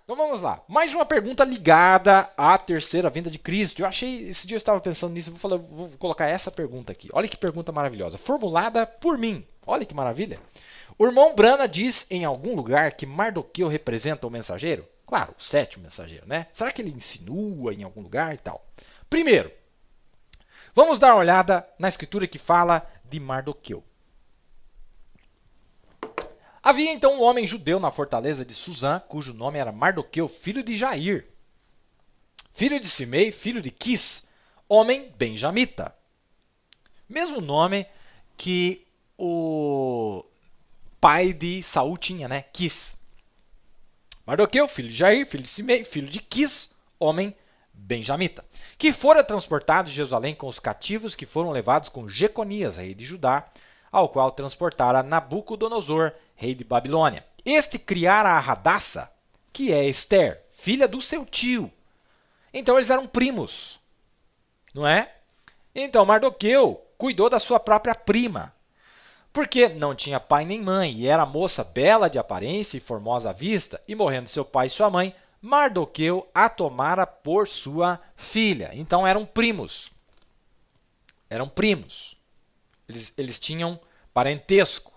Então vamos lá. Mais uma pergunta ligada à terceira vinda de Cristo. Eu achei, esse dia eu estava pensando nisso, vou colocar essa pergunta aqui. Olha que pergunta maravilhosa, formulada por mim. Olha que maravilha. O irmão Brana diz em algum lugar que Mardoqueu representa o mensageiro? Claro, o sétimo mensageiro, né? Será que ele insinua em algum lugar e tal? Primeiro, vamos dar uma olhada na escritura que fala de Mardoqueu. Havia então um homem judeu na fortaleza de Suzã, cujo nome era Mardoqueu, filho de Jair, filho de Simei, filho de Quis, homem benjamita. Mesmo nome que o pai de Saul tinha, né? Quis. Mardoqueu, filho de Jair, filho de Simei, filho de Quis, homem benjamita, que fora transportado de Jerusalém com os cativos que foram levados com Jeconias, rei de Judá, ao qual transportara Nabucodonosor, rei de Babilônia. Este criara a Radassa, que é Ester, filha do seu tio. Então eles eram primos, não é? Então Mardoqueu cuidou da sua própria prima, porque não tinha pai nem mãe, e era moça bela de aparência e formosa à vista, e morrendo seu pai e sua mãe, Mardoqueu a tomara por sua filha. Então eram primos. Eram primos. Eles tinham parentesco.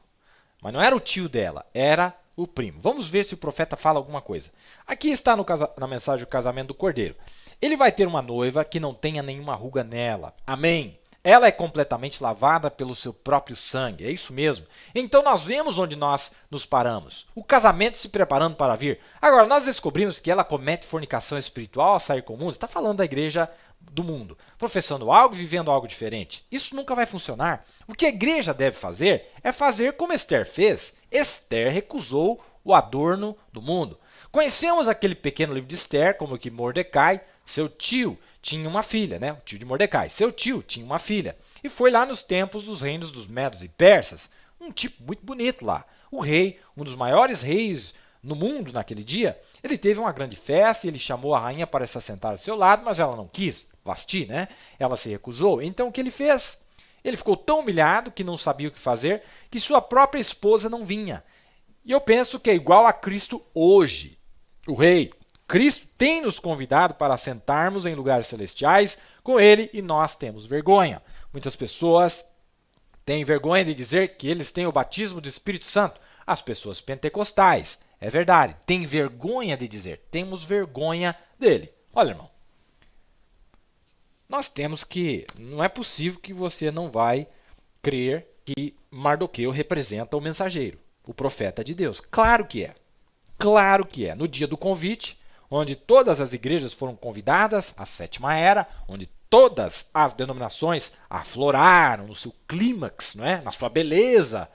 Mas não era o tio dela, era o primo. Vamos ver se o profeta fala alguma coisa. Aqui está na mensagem o casamento do cordeiro. Ele vai ter uma noiva que não tenha nenhuma ruga nela. Amém. Ela é completamente lavada pelo seu próprio sangue. É isso mesmo. Então nós vemos onde nós nos paramos. O casamento se preparando para vir. Agora, nós descobrimos que ela comete fornicação espiritual ao sair com o mundo. Está falando da igreja do mundo, professando algo e vivendo algo diferente. Isso nunca vai funcionar. O que a igreja deve fazer é fazer como Ester fez. Ester recusou o adorno do mundo. Conhecemos aquele pequeno livro de Ester, como que Mordecai, seu tio, tinha uma filha, né? O tio de Mordecai. Seu tio tinha uma filha. E foi lá nos tempos dos reinos dos Medos e Persas. Um tipo muito bonito lá. O rei, um dos maiores reis no mundo naquele dia, ele teve uma grande festa e ele chamou a rainha para se assentar ao seu lado, mas ela não quis. Vasti, né? Ela se recusou. Então o que ele fez? Ele ficou tão humilhado que não sabia o que fazer, que sua própria esposa não vinha. E eu penso que é igual a Cristo hoje. O rei Cristo tem nos convidado para sentarmos em lugares celestiais com ele e nós temos vergonha. Muitas pessoas têm vergonha de dizer que eles têm o batismo do Espírito Santo. As pessoas pentecostais, é verdade, têm vergonha de dizer. Temos vergonha dele. Olha, irmão, nós temos que... Não é possível que você não vai crer que Mardoqueu representa o mensageiro, o profeta de Deus. Claro que é. Claro que é. No dia do convite, onde todas as igrejas foram convidadas, a sétima era, onde todas as denominações afloraram no seu clímax, não é? Na sua beleza,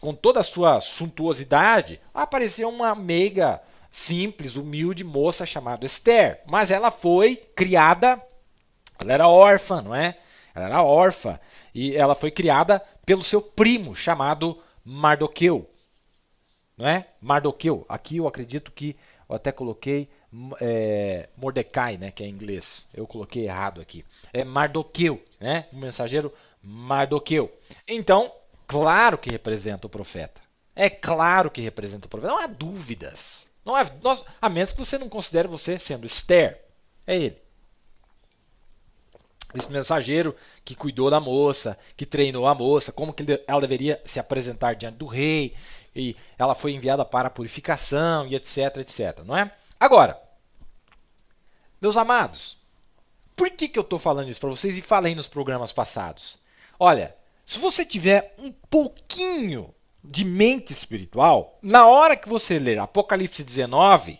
com toda a sua suntuosidade, apareceu uma meiga, simples, humilde moça chamada Ester. Mas ela foi criada, ela era órfã, não é? Ela era órfã e ela foi criada pelo seu primo chamado Mardoqueu. Não é? Mardoqueu. Aqui eu acredito que eu até coloquei Mordecai, né, que é em inglês. Eu coloquei errado aqui. É Mardoqueu, né? O mensageiro Mardoqueu. Então, claro que representa o profeta. É claro que representa o profeta. Não há dúvidas. Não há, a menos que você não considere você sendo Ester. É ele. Esse mensageiro que cuidou da moça, que treinou a moça, como que ela deveria se apresentar diante do rei, e ela foi enviada para a purificação, e etc, etc, não é? Agora, meus amados, por que eu estou falando isso para vocês e falei nos programas passados? Olha, se você tiver um pouquinho de mente espiritual, na hora que você ler Apocalipse 19,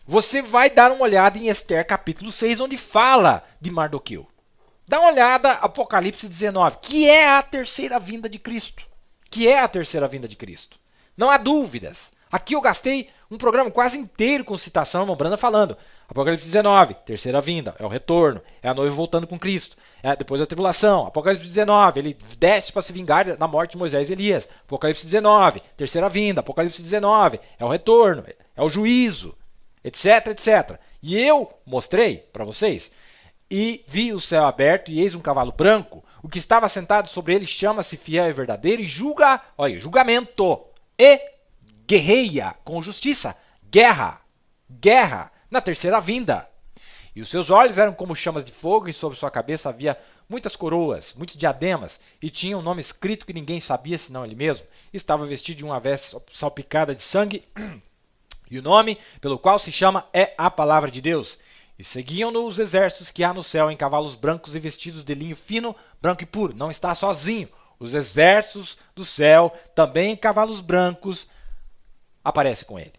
você vai dar uma olhada em Ester capítulo 6, onde fala de Mardoqueu. Dá uma olhada Apocalipse 19, que é a terceira vinda de Cristo. Que é a terceira vinda de Cristo. Não há dúvidas. Aqui eu gastei um programa quase inteiro com citação, irmão Branda falando. Apocalipse 19, terceira vinda, é o retorno, é a noiva voltando com Cristo. É depois da tribulação. Apocalipse 19, ele desce para se vingar da morte de Moisés e Elias. Apocalipse 19, terceira vinda. Apocalipse 19, é o retorno, é o juízo, etc, etc. E eu mostrei para vocês, e vi o céu aberto, e eis um cavalo branco. O que estava sentado sobre ele chama-se fiel e verdadeiro, e julga, olha, julgamento, e guerreia com justiça. guerra. Guerra na terceira vinda. E os seus olhos eram como chamas de fogo, e sobre sua cabeça havia muitas coroas, muitos diademas, e tinha um nome escrito que ninguém sabia senão ele mesmo. Estava vestido de uma veste salpicada de sangue, e o nome pelo qual se chama é a Palavra de Deus. E seguiam-no os exércitos que há no céu em cavalos brancos e vestidos de linho fino, branco e puro. Não está sozinho. Os exércitos do céu, também em cavalos brancos, aparecem com ele.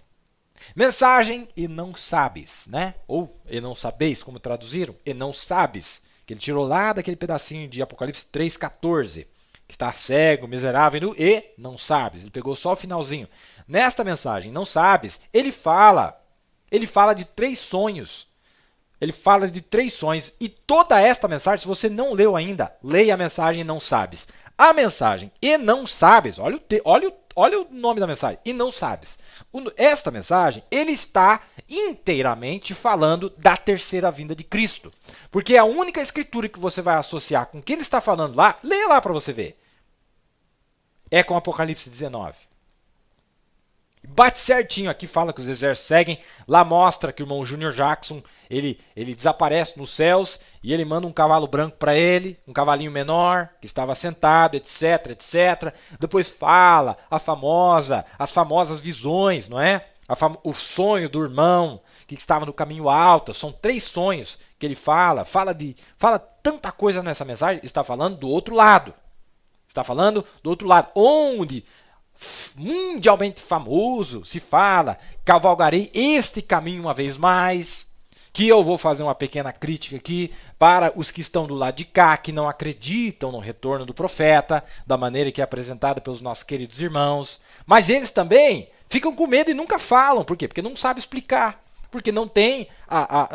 Mensagem e não sabes, né? Ou e não sabeis, como traduziram, e não sabes, que ele tirou lá daquele pedacinho de Apocalipse 3,14, que está cego, miserável, nu, e não sabes. Ele pegou só o finalzinho. Nesta mensagem, não sabes, ele fala de 3 sonhos. Ele fala de 3 sonhos, e toda esta mensagem, se você não leu ainda, leia a mensagem e não sabes. A mensagem e não sabes, olha o nome da mensagem, e não sabes. Esta mensagem, ele está inteiramente falando da terceira vinda de Cristo. Porque a única escritura que você vai associar com o que ele está falando lá, leia lá para você ver, é com Apocalipse 19. Bate certinho aqui, fala que os exércitos seguem, lá mostra que o irmão Junior Jackson, ele desaparece nos céus e ele manda um cavalo branco para ele, um cavalinho menor, que estava sentado, etc, etc. Depois fala as famosas visões, não é? O sonho do irmão que estava no caminho alto, são 3 sonhos que ele fala tanta coisa nessa mensagem, está falando do outro lado. Está falando do outro lado, onde mundialmente famoso se fala, cavalgarei este caminho uma vez mais, que eu vou fazer uma pequena crítica aqui para os que estão do lado de cá, que não acreditam no retorno do profeta, da maneira que é apresentada pelos nossos queridos irmãos, mas eles também ficam com medo e nunca falam. Por quê? Porque não sabem explicar, porque não tem,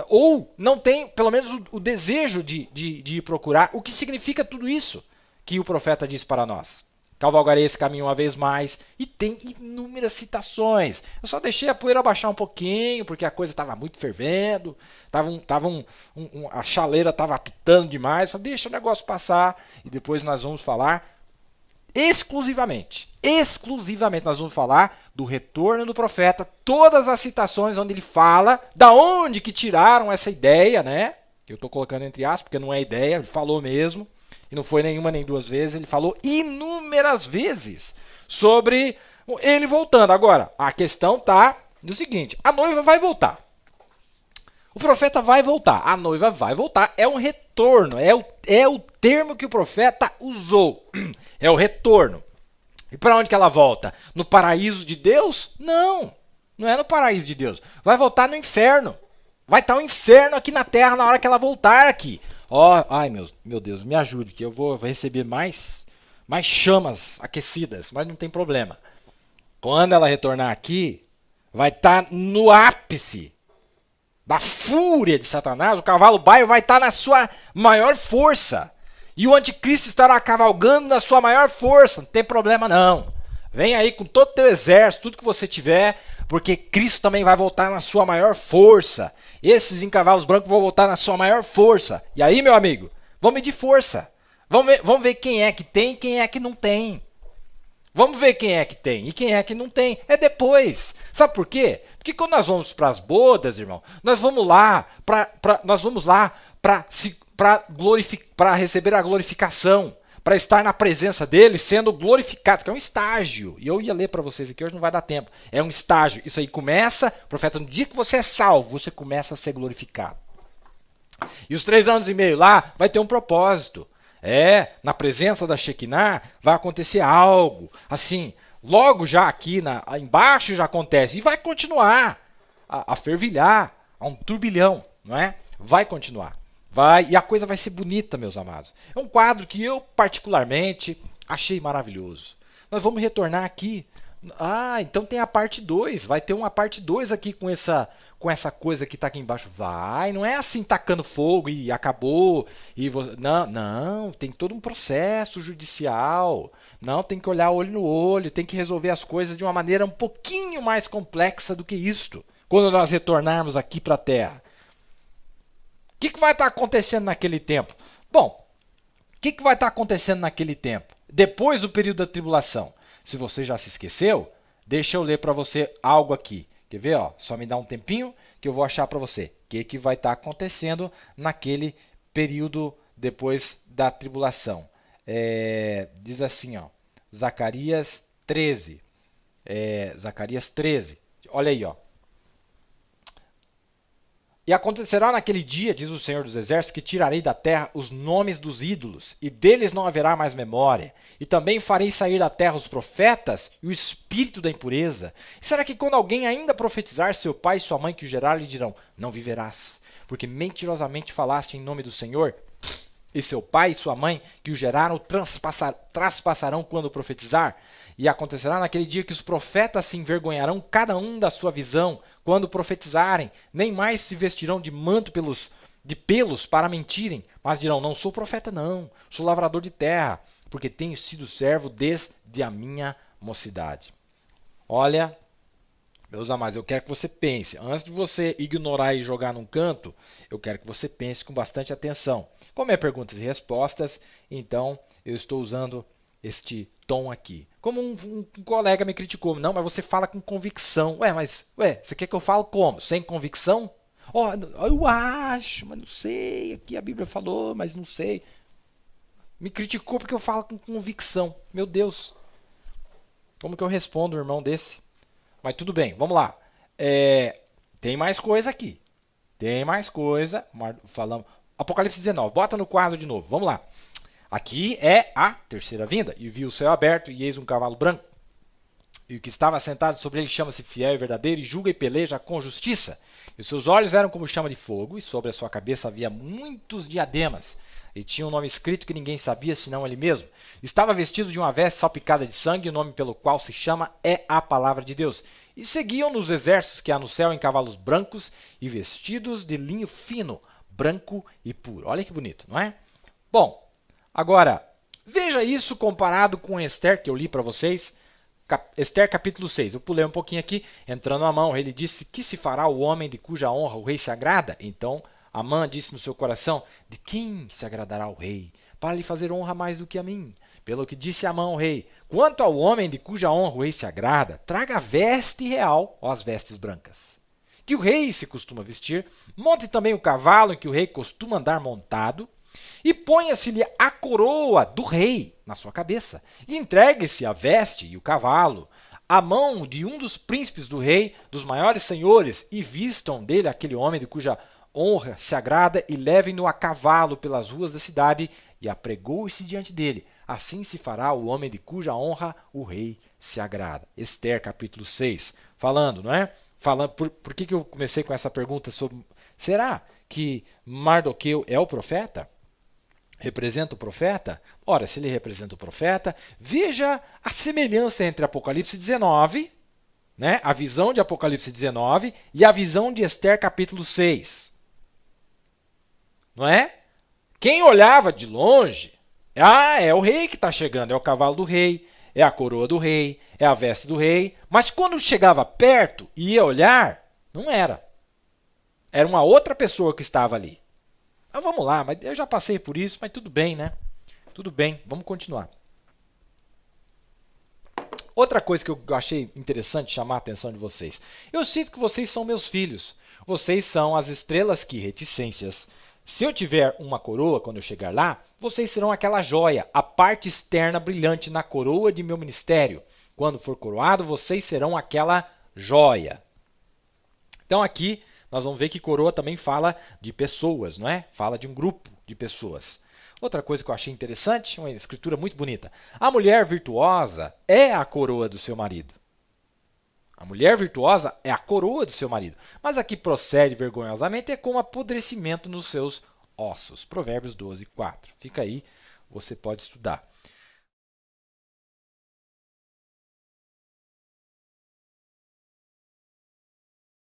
ou não tem pelo menos o desejo de ir procurar o que significa tudo isso que o profeta diz para nós. Cavalgarei esse caminho uma vez mais. E tem inúmeras citações. Eu só deixei a poeira baixar um pouquinho, porque a coisa estava muito fervendo. A chaleira estava apitando demais. Só deixa o negócio passar. E depois nós vamos falar exclusivamente, nós vamos falar do retorno do profeta. Todas as citações onde ele fala, da onde que tiraram essa ideia, né? Que eu estou colocando entre aspas, porque não é ideia, ele falou mesmo. E não foi nenhuma nem 2 vezes, ele falou inúmeras vezes sobre ele voltando. Agora, a questão está no seguinte, a noiva vai voltar. O profeta vai voltar, a noiva vai voltar, é um retorno, é o termo que o profeta usou, é o retorno. E para onde que ela volta? No paraíso de Deus? Não, não é no paraíso de Deus, vai voltar no inferno. Vai estar o inferno aqui na terra na hora que ela voltar aqui. Ai meu Deus, me ajude que eu vou receber mais chamas aquecidas, mas não tem problema. Quando ela retornar aqui, vai estar no ápice da fúria de Satanás, o cavalo baio vai estar na sua maior força. E o anticristo estará cavalgando na sua maior força, não tem problema não. Vem aí com todo o teu exército, tudo que você tiver, porque Cristo também vai voltar na sua maior força. Esses em cavalos brancos vão voltar na sua maior força. E aí, meu amigo, vamos medir força. Vamos ver quem é que tem e quem é que não tem. Vamos ver quem é que tem e quem é que não tem. É depois. Sabe por quê? Porque quando nós vamos para as bodas, irmão, nós vamos lá para receber a glorificação, para estar na presença dele sendo glorificado, que é um estágio. E eu ia ler para vocês aqui, hoje não vai dar tempo. É um estágio. Isso aí começa, profeta, no dia que você é salvo, você começa a ser glorificado. E os 3 anos e meio lá vai ter um propósito. Na presença da Shekinah vai acontecer algo. Assim, logo já aqui embaixo já acontece. E vai continuar a fervilhar, a um turbilhão, não é? Vai continuar. E a coisa vai ser bonita, meus amados. É um quadro que eu, particularmente, achei maravilhoso. Nós vamos retornar aqui. Então tem a parte 2. Vai ter uma parte 2 aqui com essa coisa que está aqui embaixo. Não é assim tacando fogo e acabou. Não, tem todo um processo judicial. Não, tem que olhar olho no olho, tem que resolver as coisas de uma maneira um pouquinho mais complexa do que isto. Quando nós retornarmos aqui para a Terra. O que vai estar acontecendo naquele tempo? Bom, o que vai estar acontecendo naquele tempo? Depois do período da tribulação. Se você já se esqueceu, deixa eu ler para você algo aqui, Quer ver? Ó? Só me dá um tempinho que eu vou achar para você. O que vai estar acontecendo naquele período depois da tribulação. Diz assim, ó, Zacarias 13. Zacarias 13. Olha aí, ó. E acontecerá naquele dia, diz o Senhor dos Exércitos, que tirarei da terra os nomes dos ídolos, e deles não haverá mais memória. E também farei sair da terra os profetas e o espírito da impureza. E será que quando alguém ainda profetizar, seu pai e sua mãe que o geraram lhe dirão, não viverás, porque mentirosamente falaste em nome do Senhor? E seu pai e sua mãe que o geraram traspassarão quando profetizar? E acontecerá naquele dia que os profetas se envergonharão cada um da sua visão, quando profetizarem, nem mais se vestirão de manto de pelos para mentirem, mas dirão, não sou profeta não, sou lavrador de terra, porque tenho sido servo desde a minha mocidade. Olha, meus amados, eu quero que você pense, antes de você ignorar e jogar num canto, eu quero que você pense com bastante atenção. Como é perguntas e respostas, então eu estou usando este tom aqui. Como um colega me criticou, não, mas você fala com convicção. Você quer que eu fale como? Sem convicção? Eu acho, mas não sei, aqui a Bíblia falou, mas não sei. Me criticou porque eu falo com convicção. Meu Deus, como que eu respondo um irmão desse? Mas tudo bem, vamos lá. Tem mais coisa aqui. Tem mais coisa. Falamos. Apocalipse 19, bota no quadro de novo, vamos lá. Aqui é a terceira vinda. E vi o céu aberto e eis um cavalo branco. E o que estava sentado sobre ele chama-se fiel e verdadeiro e julga e peleja com justiça. E os seus olhos eram como chama de fogo e sobre a sua cabeça havia muitos diademas. E tinha um nome escrito que ninguém sabia senão ele mesmo. Estava vestido de uma veste salpicada de sangue e o nome pelo qual se chama é a palavra de Deus. E seguiam nos exércitos que há no céu em cavalos brancos e vestidos de linho fino, branco e puro. Olha que bonito, não é? Bom, agora, veja isso comparado com Esther, que eu li para vocês. Esther capítulo 6. Eu pulei um pouquinho aqui, entrando a mão. Ele disse, que se fará o homem de cuja honra o rei se agrada? Então, Amã disse no seu coração, de quem se agradará o rei? Para lhe fazer honra mais do que a mim. Pelo que disse Amã ao rei, quanto ao homem de cuja honra o rei se agrada, traga a veste real, ou as vestes brancas, que o rei se costuma vestir, monte também o cavalo em que o rei costuma andar montado, e ponha-se-lhe a coroa do rei na sua cabeça, e entregue-se a veste e o cavalo à mão de um dos príncipes do rei, dos maiores senhores, e vistam dele aquele homem de cuja honra se agrada, e levem-no a cavalo pelas ruas da cidade, e apregoe-se diante dele. Assim se fará o homem de cuja honra o rei se agrada. Esther, capítulo 6, falando, não é? Por que eu comecei com essa pergunta sobre... Será que Mardoqueu é o profeta? Representa o profeta? Ora, se ele representa o profeta, veja a semelhança entre Apocalipse 19, né? A visão de Apocalipse 19 e a visão de Esther, capítulo 6. Não é? Quem olhava de longe, é o rei que está chegando, é o cavalo do rei, é a coroa do rei, é a veste do rei. Mas quando chegava perto e ia olhar, não era. Era uma outra pessoa que estava ali. Mas vamos lá, mas eu já passei por isso, mas tudo bem, né? Tudo bem, vamos continuar. Outra coisa que eu achei interessante chamar a atenção de vocês. Eu sinto que vocês são meus filhos. Vocês são as estrelas que, reticências. Se eu tiver uma coroa quando eu chegar lá, vocês serão aquela joia, a parte externa brilhante na coroa de meu ministério. Quando for coroado, vocês serão aquela joia. Então aqui nós vamos ver que coroa também fala de pessoas, não é? Fala de um grupo de pessoas. Outra coisa que eu achei interessante, uma escritura muito bonita. A mulher virtuosa é a coroa do seu marido. A mulher virtuosa é a coroa do seu marido. Mas a que procede vergonhosamente é com apodrecimento nos seus ossos. Provérbios 12, 4. Fica aí, você pode estudar.